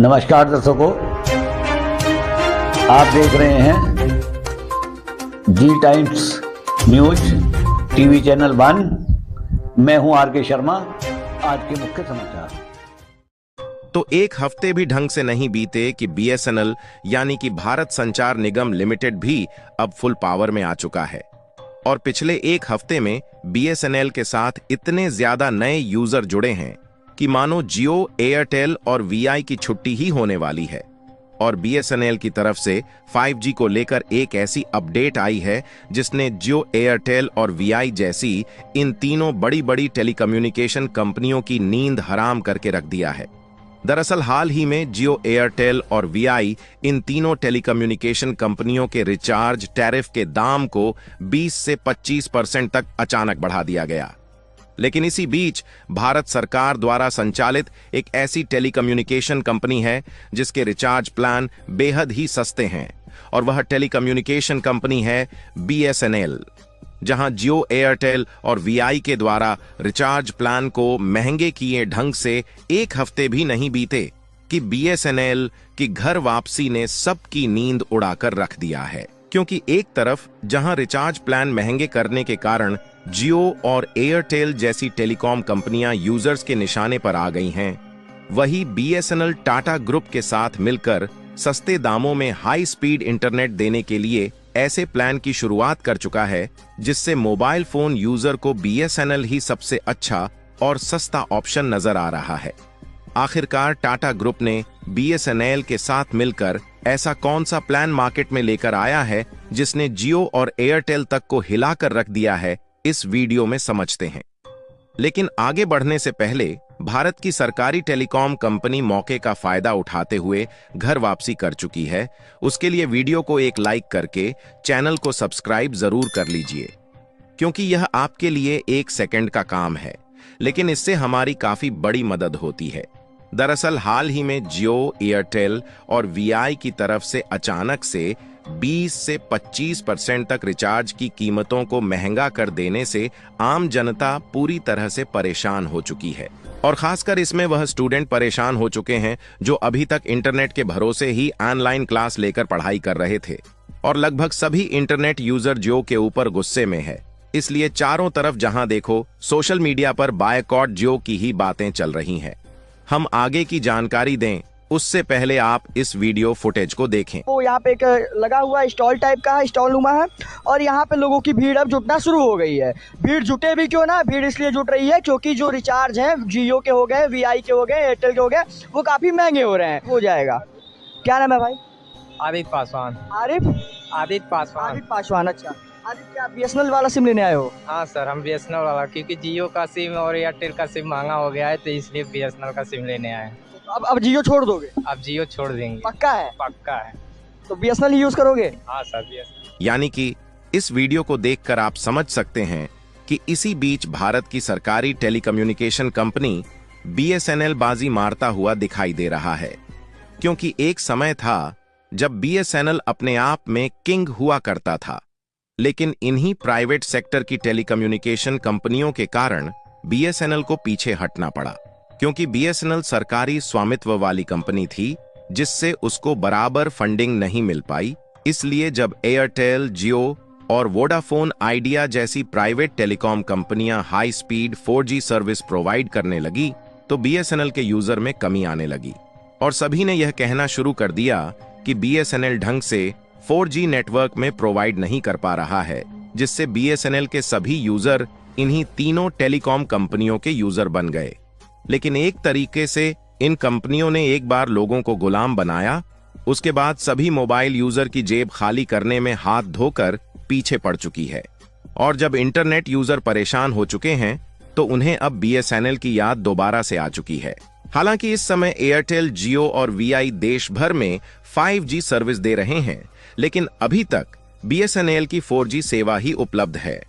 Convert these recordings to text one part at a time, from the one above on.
नमस्कार दर्शकों, आप देख रहे हैं जी टाइम्स न्यूज टीवी चैनल 1। मैं हूं आर के शर्मा। आज के मुख्य समाचार। तो एक हफ्ते भी ढंग से नहीं बीते कि बीएसएनएल यानी कि भारत संचार निगम लिमिटेड भी अब फुल पावर में आ चुका है। और पिछले एक हफ्ते में बीएसएनएल के साथ इतने ज्यादा नए यूजर जुड़े हैं कि मानो जियो, एयरटेल और वीआई की छुट्टी ही होने वाली है। और बीएसएनएल की तरफ से 5G को लेकर एक ऐसी अपडेट आई है जिसने जियो, एयरटेल और वीआई जैसी इन तीनों बड़ी बड़ी टेलीकम्युनिकेशन कंपनियों की नींद हराम करके रख दिया है। दरअसल हाल ही में जियो, एयरटेल और वीआई इन तीनों टेलीकम्युनिकेशन कंपनियों के रिचार्ज टैरिफ के दाम को 20 से 25% तक अचानक बढ़ा दिया गया। लेकिन इसी बीच भारत सरकार द्वारा संचालित एक ऐसी टेलीकम्युनिकेशन कंपनी है जिसके रिचार्ज प्लान बेहद ही सस्ते हैं, और वह टेलीकम्युनिकेशन कंपनी है बीएसएनएल। जहां जियो, एयरटेल और वीआई के द्वारा रिचार्ज प्लान को महंगे किए ढंग से एक हफ्ते भी नहीं बीते कि बीएसएनएल की घर वापसी ने सबकी नींद उड़ाकर रख दिया है। क्योंकि एक तरफ जहां रिचार्ज प्लान महंगे करने के कारण जियो और एयरटेल जैसी टेलीकॉम कंपनियां यूजर्स के निशाने पर आ गई हैं, वही बीएसएनएल टाटा ग्रुप के साथ मिलकर सस्ते दामों में हाई स्पीड इंटरनेट देने के लिए ऐसे प्लान की शुरुआत कर चुका है जिससे मोबाइल फोन यूजर को बीएसएनएल ही सबसे अच्छा और सस्ता ऑप्शन नजर आ रहा है। आखिरकार टाटा ग्रुप ने बीएसएनएल के साथ मिलकर ऐसा कौन सा प्लान मार्केट में लेकर आया है जिसने जियो और एयरटेल तक को हिलाकर रख दिया है, इस वीडियो में समझते हैं। लेकिन आगे बढ़ने से पहले भारत की सरकारी टेलीकॉम कंपनी मौके का फायदा उठाते हुए घर वापसी कर चुकी है। उसके लिए वीडियो को एक लाइक करके चैनल को सब्सक्राइब जरूर कर लीजिए, क्योंकि यह आपके लिए 1 सेकंड का काम है, लेकिन इससे हमारी काफी बड़ी मदद होती है। दरअसल हाल ही में जियो, एयरटेल और वीआई की तरफ से अचानक से 20 से 25% तक रिचार्ज की कीमतों को महंगा कर देने से आम जनता पूरी तरह से परेशान हो चुकी है। और खासकर इसमें वह स्टूडेंट परेशान हो चुके हैं जो अभी तक इंटरनेट के भरोसे ही ऑनलाइन क्लास लेकर पढ़ाई कर रहे थे। और लगभग सभी इंटरनेट यूजर जियो के ऊपर गुस्से में है। इसलिए चारों तरफ जहां देखो सोशल मीडिया पर बायकॉट जियो की ही बातें चल रही हैं। हम आगे की जानकारी दें उससे पहले आप इस वीडियो फुटेज को देखें। तो यहाँ पे एक लगा हुआ स्टॉल टाइप का है, स्टॉल नुमा है, और यहाँ पे लोगों की भीड़ अब जुटना शुरू हो गई है। भीड़ जुटे भी क्यों ना, भीड़ इसलिए जुट रही है क्योंकि जो रिचार्ज हैं जियो के हो गए, वीआई के हो गए, एयरटेल के हो गए, वो काफ़ी महंगे हो रहे हैं। हो जाएगा। क्या नाम है भाई? आदित्य पासवान। आदित्य पासवान। अच्छा आदित्य, क्या बीएसएनएल वाला सिम लेने आए हो? हाँ सर, हम बीएसएनएल वाला, क्योंकि जियो का सिम और एयरटेल का सिम महंगा हो गया है, तो इसलिए बीएसएनएल का सिम लेने आए हैं। अब जियो छोड़ दोगे? अब जियो छोड़ देंगे। पक्का है? पक्का है। तो बीएसएनएल यूज करोगे? हाँ सर, बीएसएनएल। यानी कि इस वीडियो को देखकर आप समझ सकते हैं कि इसी बीच भारत की सरकारी टेलीकम्युनिकेशन कंपनी बीएसएनएल बाजी मारता हुआ दिखाई दे रहा है। क्योंकि एक समय था जब बीएसएनएल अपने आप में किंग हुआ करता था, लेकिन इन्हीं प्राइवेट सेक्टर की टेलीकम्युनिकेशन कंपनियों के कारण बीएसएनएल को पीछे हटना पड़ा। क्योंकि बीएसएनएल सरकारी स्वामित्व वाली कंपनी थी जिससे उसको बराबर फंडिंग नहीं मिल पाई। इसलिए जब एयरटेल, जियो और वोडाफोन आइडिया जैसी प्राइवेट टेलीकॉम कंपनियां high speed 4G service provide करने लगी तो बीएसएनएल के यूजर में कमी आने लगी। और सभी ने यह कहना शुरू कर दिया कि बीएसएनएल ढंग से 4G नेटवर्क में प्रोवाइड नहीं कर पा रहा है, जिससे बीएसएनएल के सभी यूजर इन्हीं तीनों टेलीकॉम कंपनियों के यूजर बन गए। लेकिन एक तरीके से इन कंपनियों ने एक बार लोगों को गुलाम बनाया, उसके बाद सभी मोबाइल यूजर की जेब खाली करने में हाथ धोकर पीछे पड़ चुकी है। और जब इंटरनेट यूजर परेशान हो चुके हैं तो उन्हें अब बीएसएनएल की याद दोबारा से आ चुकी है। हालांकि इस समय एयरटेल, जियो और वीआई देश भर में 5G सर्विस दे रहे हैं, लेकिन अभी तक बीएसएनएल की 4G सेवा ही उपलब्ध है।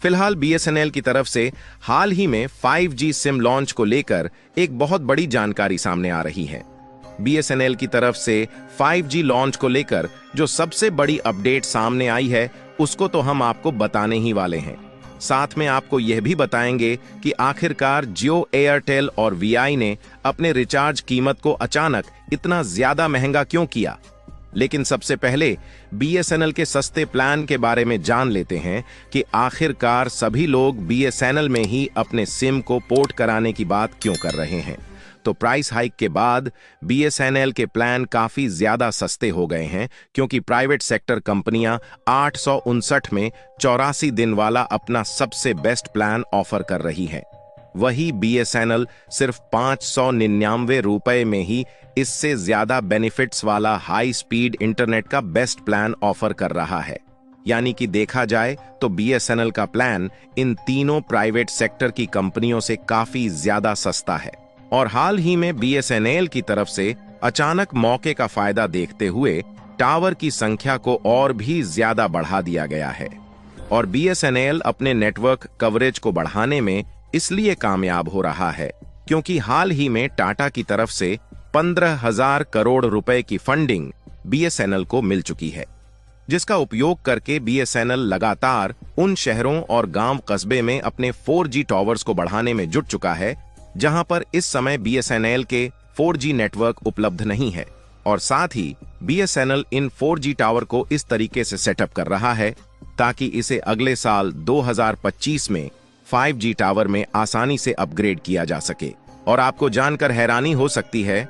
फिलहाल बीएसएनएल की तरफ से हाल ही में 5G सिम लॉन्च को लेकर एक बहुत बड़ी जानकारी सामने आ रही है। बीएसएनएल की तरफ से 5G लॉन्च को लेकर जो सबसे बड़ी अपडेट सामने आई है उसको तो हम आपको बताने ही वाले हैं। साथ में आपको यह भी बताएंगे कि आखिरकार जियो, एयरटेल और वीआई ने अपने रिचार्ज कीमत को अचानक इतना ज्यादा महंगा क्यों किया। लेकिन सबसे पहले बीएसएनएल के सस्ते प्लान के बारे में जान लेते हैं कि आखिरकार सभी लोग बीएसएनएल में ही अपने सिम को पोर्ट कराने की बात क्यों कर रहे हैं। तो प्राइस हाइक के बाद बीएसएनएल के प्लान काफी ज्यादा सस्ते हो गए हैं, क्योंकि प्राइवेट सेक्टर कंपनियां 859 में 84 दिन वाला अपना सबसे बेस्ट प्लान ऑफर कर रही हैं। वही बीएसएनएल सिर्फ 599 रुपए में ही इससे ज्यादा बेनिफिट्स वाला हाई स्पीड इंटरनेट का बेस्ट प्लान ऑफर कर रहा है। यानी कि देखा जाए तो बीएसएनएल का प्लान इन तीनों प्राइवेट सेक्टर की कंपनियों से काफी ज्यादा सस्ता है। और हाल ही में बीएसएनएल की तरफ से अचानक मौके का फायदा देखते हुए टावर की संख्या को और भी ज्यादा बढ़ा दिया गया है। और बीएसएनएल अपने नेटवर्क कवरेज को बढ़ाने में इसलिए कामयाब हो रहा है क्योंकि हाल ही में टाटा की तरफ से 15,000 करोड़ रुपए की फंडिंग बीएसएनएल को मिल चुकी है, जिसका उपयोग करके बीएसएनएल लगातार उन शहरों और गांव कस्बे में अपने 4G टावर्स को बढ़ाने में जुट चुका है जहां पर इस समय बीएसएनएल के 4G नेटवर्क उपलब्ध नहीं है। और साथ ही बीएसएनएल इन 4G टावर को इस तरीके से सेटअप कर रहा है ताकि इसे अगले साल 2025 में 5G टावर में आसानी से अपग्रेड किया जा सके। और आपको जानकर हैरानी हो सकती है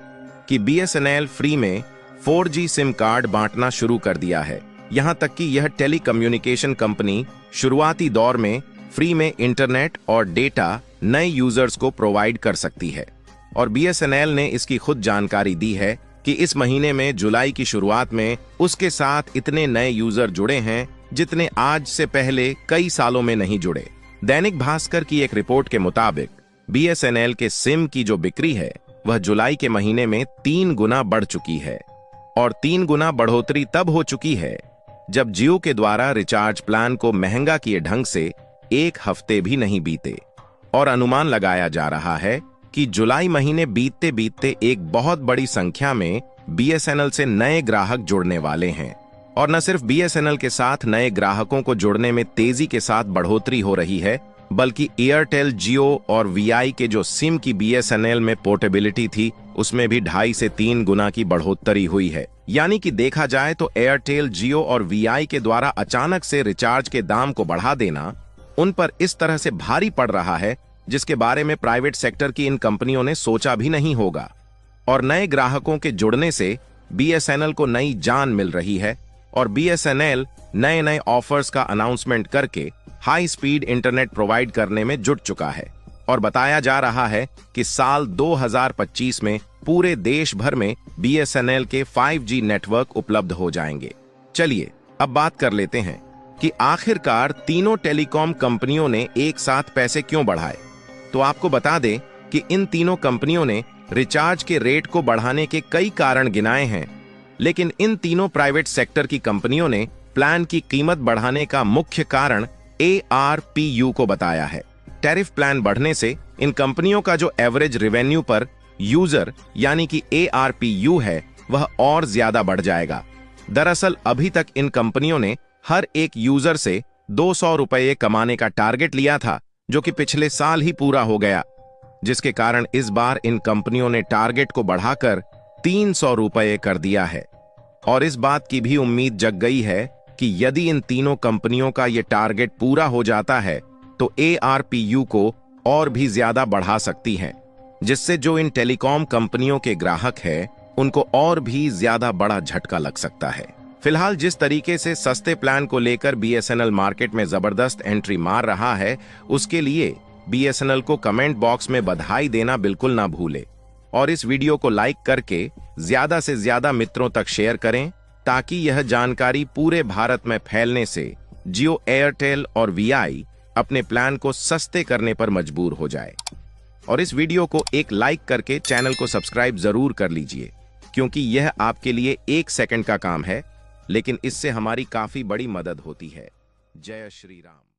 कि बीएसएनएल फ्री में 4G सिम कार्ड बांटना शुरू कर दिया है। यहां तक कि यह टेलीकम्युनिकेशन कंपनी शुरुआती दौर में फ्री में इंटरनेट और डेटा नए यूजर्स को प्रोवाइड कर सकती है। और बीएसएनएल ने इसकी खुद जानकारी दी है कि इस महीने में जुलाई की शुरुआत में उसके साथ इतने नए यूजर जुड़े हैं जितने आज से पहले कई सालों में नहीं जुड़े। दैनिक भास्कर की एक रिपोर्ट के मुताबिक बीएसएनएल के सिम की जो बिक्री है वह जुलाई के महीने में 3 गुना बढ़ चुकी है। और 3 गुना बढ़ोतरी तब हो चुकी है जब जियो के द्वारा रिचार्ज प्लान को महंगा किए ढंग से 1 हफ्ते भी नहीं बीते। और अनुमान लगाया जा रहा है कि जुलाई महीने बीतते बीतते एक बहुत बड़ी संख्या में बीएसएनएल से नए ग्राहक जुड़ने वाले हैं। और न सिर्फ बीएसएनएल के साथ नए ग्राहकों को जुड़ने में तेजी के साथ बढ़ोतरी हो रही है, बल्कि एयरटेल, जियो और वीआई के जो सिम की बीएसएनएल में पोर्टेबिलिटी थी उसमें भी 2.5 से 3 गुना की बढ़ोतरी हुई है। यानी कि देखा जाए तो एयरटेल, जियो और वीआई के द्वारा अचानक से रिचार्ज के दाम को बढ़ा देना उन पर इस तरह से भारी पड़ रहा है जिसके बारे में प्राइवेट सेक्टर की इन कंपनियों ने सोचा भी नहीं होगा। और नए ग्राहकों के जुड़ने से बीएसएनएल को नई जान मिल रही है और बीएसएनएल नए नए ऑफर्स का अनाउंसमेंट करके हाई स्पीड इंटरनेट प्रोवाइड करने में जुट चुका है। और बताया जा रहा है कि साल 2025 में पूरे देश भर में बीएसएनएल के 5G नेटवर्क उपलब्ध हो जाएंगे। चलिए अब बात कर लेते हैं कि आखिरकार तीनों टेलीकॉम कंपनियों ने एक साथ पैसे क्यों बढ़ाए। तो आपको बता दें कि इन तीनों कंपनियों ने रिचार्ज के रेट को बढ़ाने के कई कारण गिनाए हैं, लेकिन इन तीनों प्राइवेट सेक्टर की कंपनियों ने प्लान की कीमत बढ़ाने का मुख्य कारण ARPU को बताया है। टैरिफ प्लान बढ़ने से इन कंपनियों का जो एवरेज रेवेन्यू पर यूजर यानी कि ARPU है वह और ज्यादा बढ़ जाएगा। दरअसल अभी तक इन कंपनियों ने हर एक यूजर से 200 रुपये कमाने का टारगेट लिया था, जो कि पिछले साल ही पूरा हो गया, जिसके कारण इस बार इन कंपनियों ने टारगेट को बढ़ाकर 300 रुपये कर दिया है। और इस बात की भी उम्मीद जग गई है कि यदि इन तीनों कंपनियों का ये टारगेट पूरा हो जाता है तो ARPU को और भी ज्यादा बढ़ा सकती हैं, जिससे जो इन टेलीकॉम कंपनियों के ग्राहक हैं उनको और भी ज्यादा बड़ा झटका लग सकता है। फिलहाल जिस तरीके से सस्ते प्लान को लेकर बीएसएनएल मार्केट में जबरदस्त एंट्री मार रहा है, उसके लिए बीएसएनएल को कमेंट बॉक्स में बधाई देना बिल्कुल ना भूले और इस वीडियो को लाइक करके ज्यादा से ज्यादा मित्रों तक शेयर करें ताकि यह जानकारी पूरे भारत में फैलने से जियो, एयरटेल और वीआई अपने प्लान को सस्ते करने पर मजबूर हो जाए। और इस वीडियो को एक लाइक करके चैनल को सब्सक्राइब जरूर कर लीजिए, क्योंकि यह आपके लिए 1 सेकंड का काम है, लेकिन इससे हमारी काफी बड़ी मदद होती है। जय श्री राम।